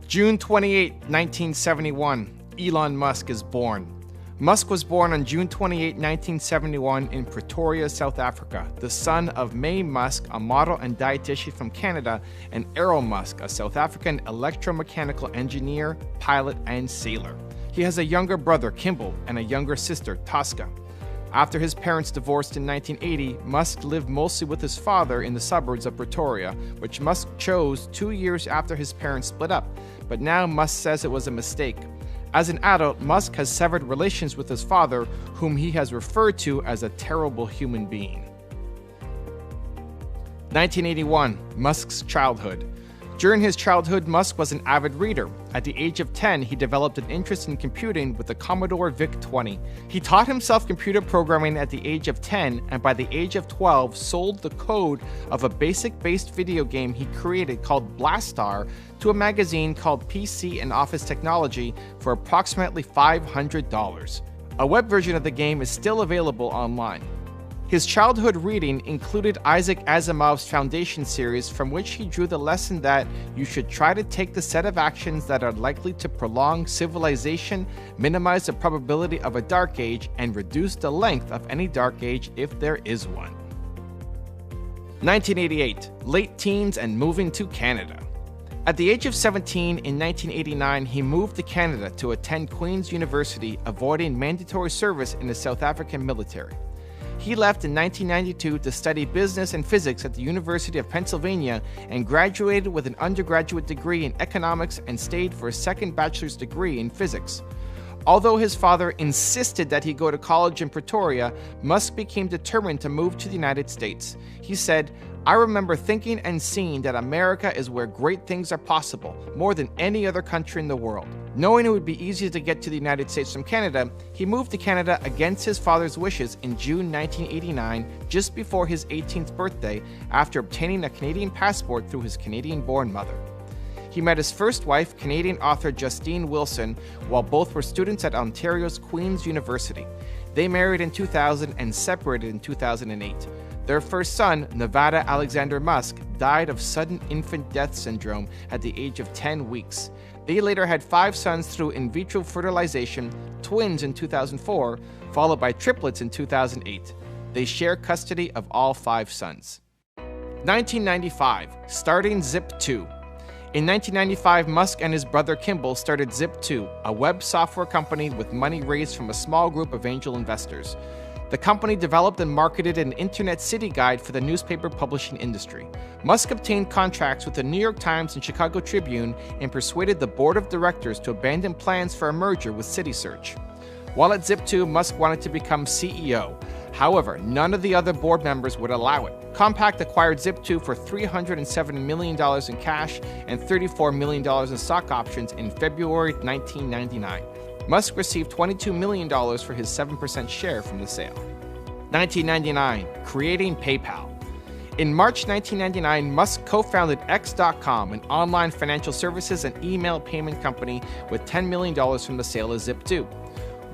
June 28, 1971, Elon Musk is born. Musk was born on June 28, 1971 in Pretoria, South Africa, the son of May Musk, a model and dietitian from Canada, and Errol Musk, a South African electromechanical engineer, pilot, and sailor. He has a younger brother, Kimball, and a younger sister, Tosca. After his parents divorced in 1980, Musk lived mostly with his father in the suburbs of Pretoria, which Musk chose 2 years after his parents split up, but now Musk says it was a mistake. As an adult, Musk has severed relations with his father, whom he has referred to as a terrible human being. 1981, Musk's childhood. During his childhood, Musk was an avid reader. At the age of 10, he developed an interest in computing with the Commodore VIC-20. He taught himself computer programming at the age of 10, and by the age of 12, sold the code of a BASIC-based video game he created called Blastar to a magazine called PC and Office Technology for approximately $500. A web version of the game is still available online. His childhood reading included Isaac Asimov's Foundation series, from which he drew the lesson that you should try to take the set of actions that are likely to prolong civilization, minimize the probability of a dark age, and reduce the length of any dark age if there is one. 1988, late teens and moving to Canada. At the age of 17 in 1989, he moved to Canada to attend Queen's University, avoiding mandatory service in the South African military. He left in 1992 to study business and physics at the University of Pennsylvania and graduated with an undergraduate degree in economics and stayed for a second bachelor's degree in physics. Although his father insisted that he go to college in Pretoria, Musk became determined to move to the United States. He said, "I remember thinking and seeing that America is where great things are possible, more than any other country in the world." Knowing it would be easier to get to the United States from Canada, he moved to Canada against his father's wishes in June 1989, just before his 18th birthday, after obtaining a Canadian passport through his Canadian-born mother. He met his first wife, Canadian author Justine Wilson, while both were students at Ontario's Queen's University. They married in 2000 and separated in 2008. Their first son, Nevada Alexander Musk, died of sudden infant death syndrome at the age of 10 weeks. They later had 5 sons through in vitro fertilization, twins in 2004, followed by triplets in 2008. They share custody of all 5 sons. 1995, starting Zip2. In 1995, Musk and his brother Kimball started Zip2, a web software company with money raised from a small group of angel investors. The company developed and marketed an internet city guide for the newspaper publishing industry. Musk obtained contracts with the New York Times and Chicago Tribune and persuaded the board of directors to abandon plans for a merger with CitySearch. While at Zip2, Musk wanted to become CEO. However, none of the other board members would allow it. Compaq acquired Zip2 for $307 million in cash and $34 million in stock options in February 1999. Musk received $22 million for his 7% share from the sale. 1999, creating PayPal. In March 1999, Musk co-founded X.com, an online financial services and email payment company, with $10 million from the sale of Zip2.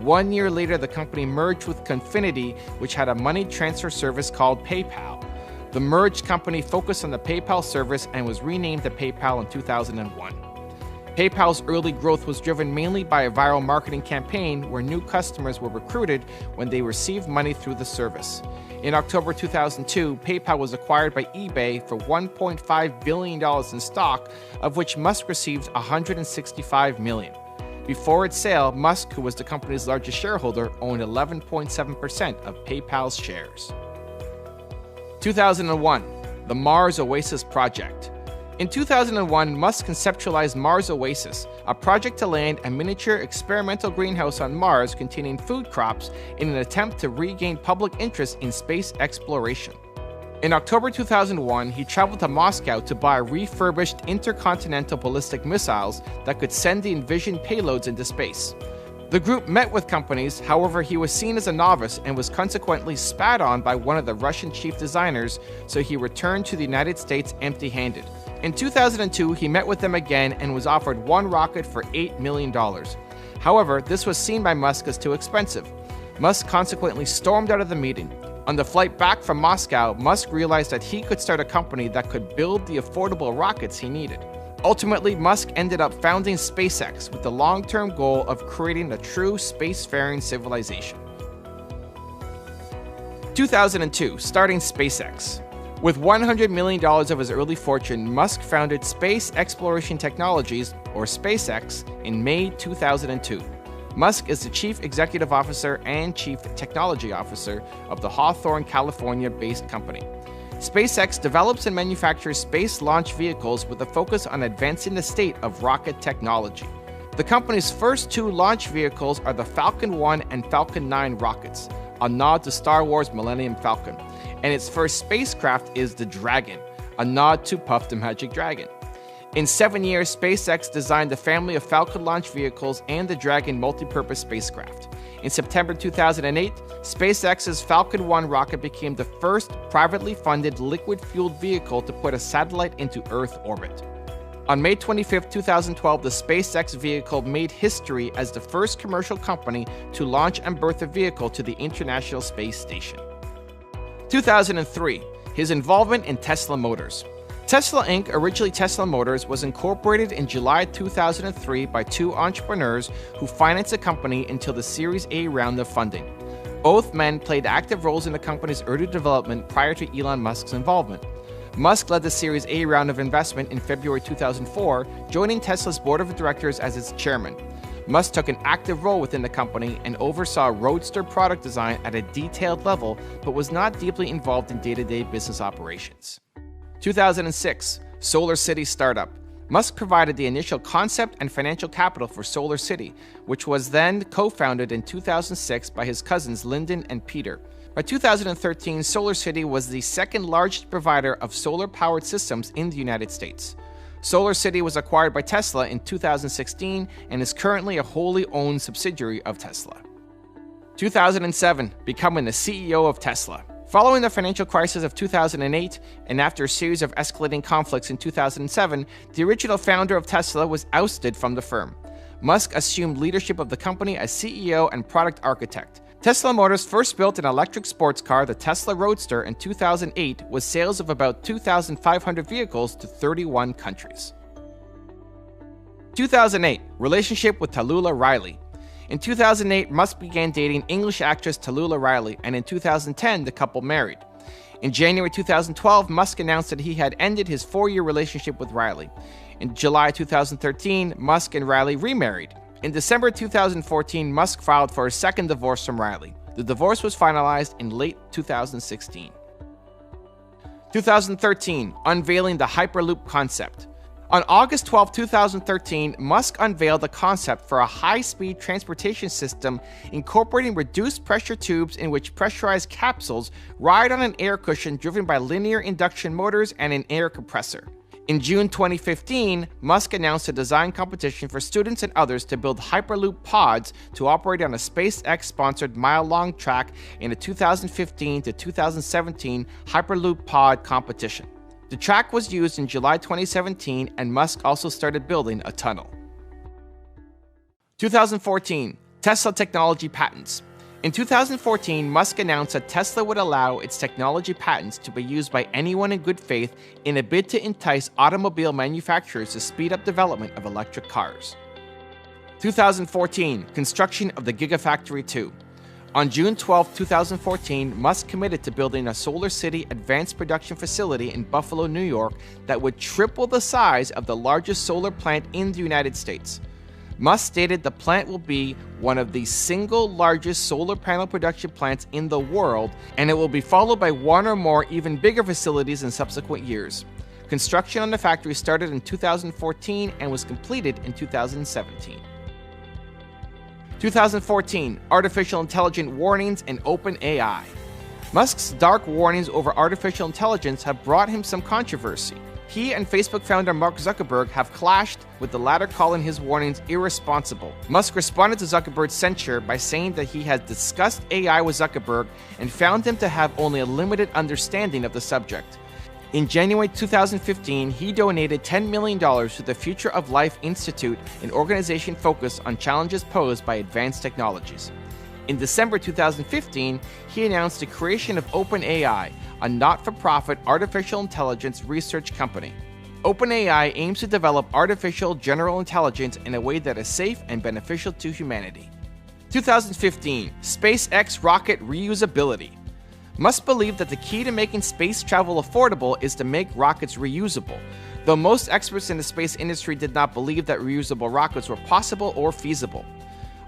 1 year later, the company merged with Confinity, which had a money transfer service called PayPal. The merged company focused on the PayPal service and was renamed to PayPal in 2001. PayPal's early growth was driven mainly by a viral marketing campaign where new customers were recruited when they received money through the service. In October 2002, PayPal was acquired by eBay for $1.5 billion in stock, of which Musk received $165 million. Before its sale, Musk, who was the company's largest shareholder, owned 11.7% of PayPal's shares. 2001, the Mars Oasis Project. In 2001, Musk conceptualized Mars Oasis, a project to land a miniature experimental greenhouse on Mars containing food crops in an attempt to regain public interest in space exploration. In October 2001, he traveled to Moscow to buy refurbished intercontinental ballistic missiles that could send the envisioned payloads into space. The group met with companies, however, he was seen as a novice and was consequently spat on by one of the Russian chief designers, so he returned to the United States empty-handed. In 2002, he met with them again and was offered one rocket for $8 million. However, this was seen by Musk as too expensive. Musk consequently stormed out of the meeting. On the flight back from Moscow, Musk realized that he could start a company that could build the affordable rockets he needed. Ultimately, Musk ended up founding SpaceX with the long-term goal of creating a true spacefaring civilization. 2002, starting SpaceX. With $100 million of his early fortune, Musk founded Space Exploration Technologies, or SpaceX, in May 2002. Musk is the Chief Executive Officer and Chief Technology Officer of the Hawthorne, California-based company. SpaceX develops and manufactures space launch vehicles with a focus on advancing the state of rocket technology. The company's first two launch vehicles are the Falcon 1 and Falcon 9 rockets, a nod to Star Wars Millennium Falcon, and its first spacecraft is the Dragon, a nod to Puff the Magic Dragon. In 7 years, SpaceX designed a family of Falcon launch vehicles and the Dragon multi-purpose spacecraft. In September 2008, SpaceX's Falcon 1 rocket became the first privately funded liquid-fueled vehicle to put a satellite into Earth orbit. On May 25, 2012, the SpaceX vehicle made history as the first commercial company to launch and berth a vehicle to the International Space Station. 2003, his involvement in Tesla Motors. Tesla Inc., originally Tesla Motors, was incorporated in July 2003 by two entrepreneurs who financed the company until the Series A round of funding. Both men played active roles in the company's early development prior to Elon Musk's involvement. Musk led the Series A round of investment in February 2004, joining Tesla's board of directors as its chairman. Musk took an active role within the company and oversaw Roadster product design at a detailed level, but was not deeply involved in day-to-day business operations. 2006, Solar City startup. Musk provided the initial concept and financial capital for Solar City, which was then co-founded in 2006 by his cousins Lyndon and Peter. By 2013, Solar City was the second largest provider of solar-powered systems in the United States. Solar City was acquired by Tesla in 2016 and is currently a wholly owned subsidiary of Tesla. 2007, becoming the CEO of Tesla. Following the financial crisis of 2008 and after a series of escalating conflicts in 2007, the original founder of Tesla was ousted from the firm. Musk assumed leadership of the company as CEO and product architect. Tesla Motors first built an electric sports car, the Tesla Roadster, in 2008 with sales of about 2,500 vehicles to 31 countries. 2008, relationship with Tallulah Riley. In 2008, Musk began dating English actress Tallulah Riley, and in 2010, the couple married. In January 2012, Musk announced that he had ended his 4-year relationship with Riley. In July 2013, Musk and Riley remarried. In December 2014, Musk filed for a second divorce from Riley. The divorce was finalized in late 2016. 2013, unveiling the Hyperloop concept. On August 12, 2013, Musk unveiled the concept for a high-speed transportation system incorporating reduced pressure tubes in which pressurized capsules ride on an air cushion driven by linear induction motors and an air compressor. In June 2015, Musk announced a design competition for students and others to build Hyperloop pods to operate on a SpaceX-sponsored mile-long track in a 2015 to 2017 Hyperloop pod competition. The track was used in July 2017, and Musk also started building a tunnel. 2014, Tesla technology patents. In 2014, Musk announced that Tesla would allow its technology patents to be used by anyone in good faith in a bid to entice automobile manufacturers to speed up development of electric cars. 2014, construction of the Gigafactory 2. On June 12, 2014, Musk committed to building a Solar City advanced production facility in Buffalo, New York that would triple the size of the largest solar plant in the United States. Musk stated the plant will be one of the single largest solar panel production plants in the world, and it will be followed by one or more even bigger facilities in subsequent years. Construction on the factory started in 2014 and was completed in 2017. 2014, artificial intelligence warnings and OpenAI. Musk's dark warnings over artificial intelligence have brought him some controversy. He and Facebook founder Mark Zuckerberg have clashed, with the latter calling his warnings irresponsible. Musk responded to Zuckerberg's censure by saying that he had discussed AI with Zuckerberg and found him to have only a limited understanding of the subject. In January 2015, he donated $10 million to the Future of Life Institute, an organization focused on challenges posed by advanced technologies. In December 2015, he announced the creation of OpenAI, a not-for-profit artificial intelligence research company. OpenAI aims to develop artificial general intelligence in a way that is safe and beneficial to humanity. 2015, SpaceX rocket reusability. Musk believed that the key to making space travel affordable is to make rockets reusable, though most experts in the space industry did not believe that reusable rockets were possible or feasible.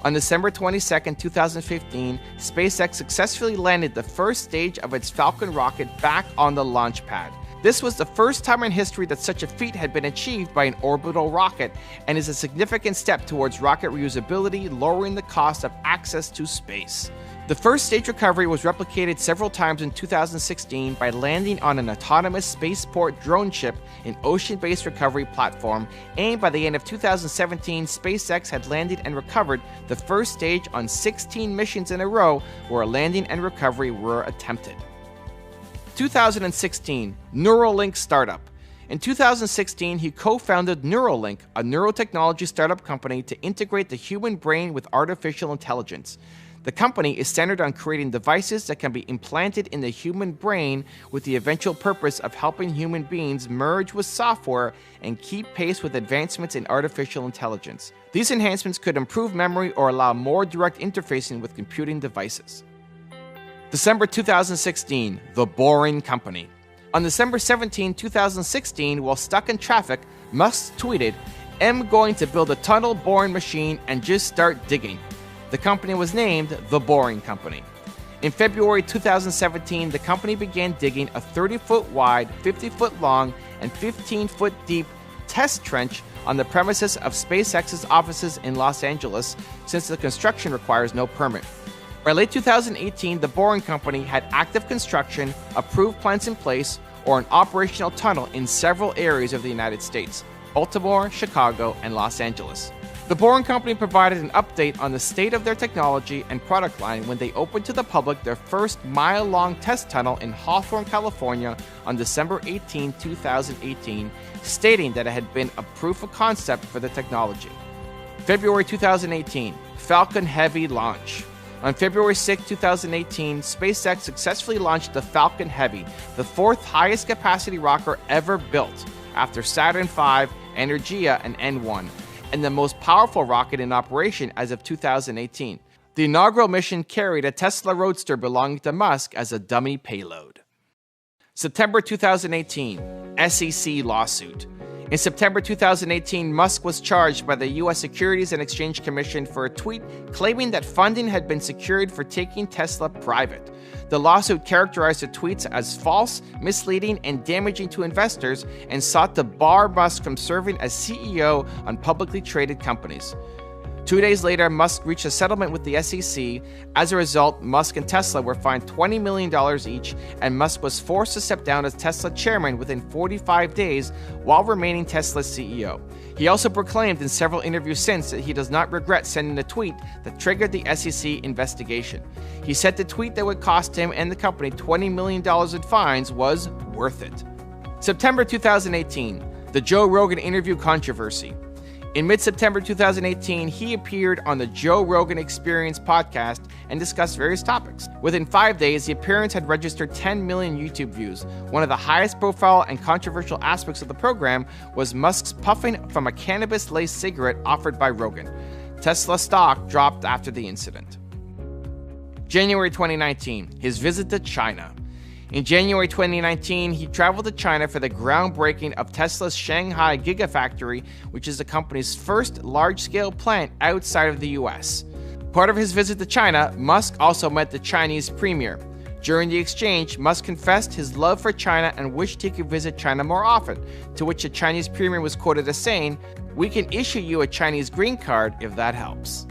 On December 22, 2015, SpaceX successfully landed the first stage of its Falcon rocket back on the launch pad. This was the first time in history that such a feat had been achieved by an orbital rocket and is a significant step towards rocket reusability, lowering the cost of access to space. The first stage recovery was replicated several times in 2016 by landing on an autonomous spaceport drone ship in ocean-based recovery platform, and by the end of 2017, SpaceX had landed and recovered the first stage on 16 missions in a row where a landing and recovery were attempted. 2016, Neuralink startup. In 2016, he co-founded Neuralink, a neurotechnology startup company to integrate the human brain with artificial intelligence. The company is centered on creating devices that can be implanted in the human brain with the eventual purpose of helping human beings merge with software and keep pace with advancements in artificial intelligence. These enhancements could improve memory or allow more direct interfacing with computing devices. December 2016, The Boring Company. On December 17, 2016, while stuck in traffic, Musk tweeted, "I'm going to build a tunnel boring machine and just start digging." The company was named The Boring Company. In February 2017, the company began digging a 30-foot wide, 50-foot long, and 15-foot deep test trench on the premises of SpaceX's offices in Los Angeles, since the construction requires no permit. By late 2018, The Boring Company had active construction, approved plans in place, or an operational tunnel in several areas of the United States: Baltimore, Chicago, and Los Angeles. The Boring Company provided an update on the state of their technology and product line when they opened to the public their first mile-long test tunnel in Hawthorne, California on December 18, 2018, stating that it had been a proof of concept for the technology. February 2018, Falcon Heavy launch. On February 6, 2018, SpaceX successfully launched the Falcon Heavy, the fourth highest capacity rocket ever built, after Saturn V, Energia, and N1, and the most powerful rocket in operation as of 2018. The inaugural mission carried a Tesla Roadster belonging to Musk as a dummy payload. September 2018, SEC lawsuit. In September 2018, Musk was charged by the U.S. Securities and Exchange Commission for a tweet claiming that funding had been secured for taking Tesla private. The lawsuit characterized the tweets as false, misleading, and damaging to investors, and sought to bar Musk from serving as CEO on publicly traded companies. 2 days later, Musk reached a settlement with the SEC. As a result, Musk and Tesla were fined $20 million each, and Musk was forced to step down as Tesla chairman within 45 days while remaining Tesla's CEO. He also proclaimed in several interviews since that he does not regret sending the tweet that triggered the SEC investigation. He said the tweet that would cost him and the company $20 million in fines was worth it. September 2018, the Joe Rogan interview controversy. In mid-September 2018, he appeared on the Joe Rogan Experience podcast and discussed various topics. Within 5 days, the appearance had registered 10 million YouTube views. One of the highest profile and controversial aspects of the program was Musk's puffing from a cannabis-laced cigarette offered by Rogan. Tesla stock dropped after the incident. January 2019, his visit to China. In January 2019, he traveled to China for the groundbreaking of Tesla's Shanghai Gigafactory, which is the company's first large-scale plant outside of the US. Part of his visit to China, Musk also met the Chinese premier. During the exchange, Musk confessed his love for China and wished he could visit China more often, to which the Chinese premier was quoted as saying, "We can issue you a Chinese green card if that helps."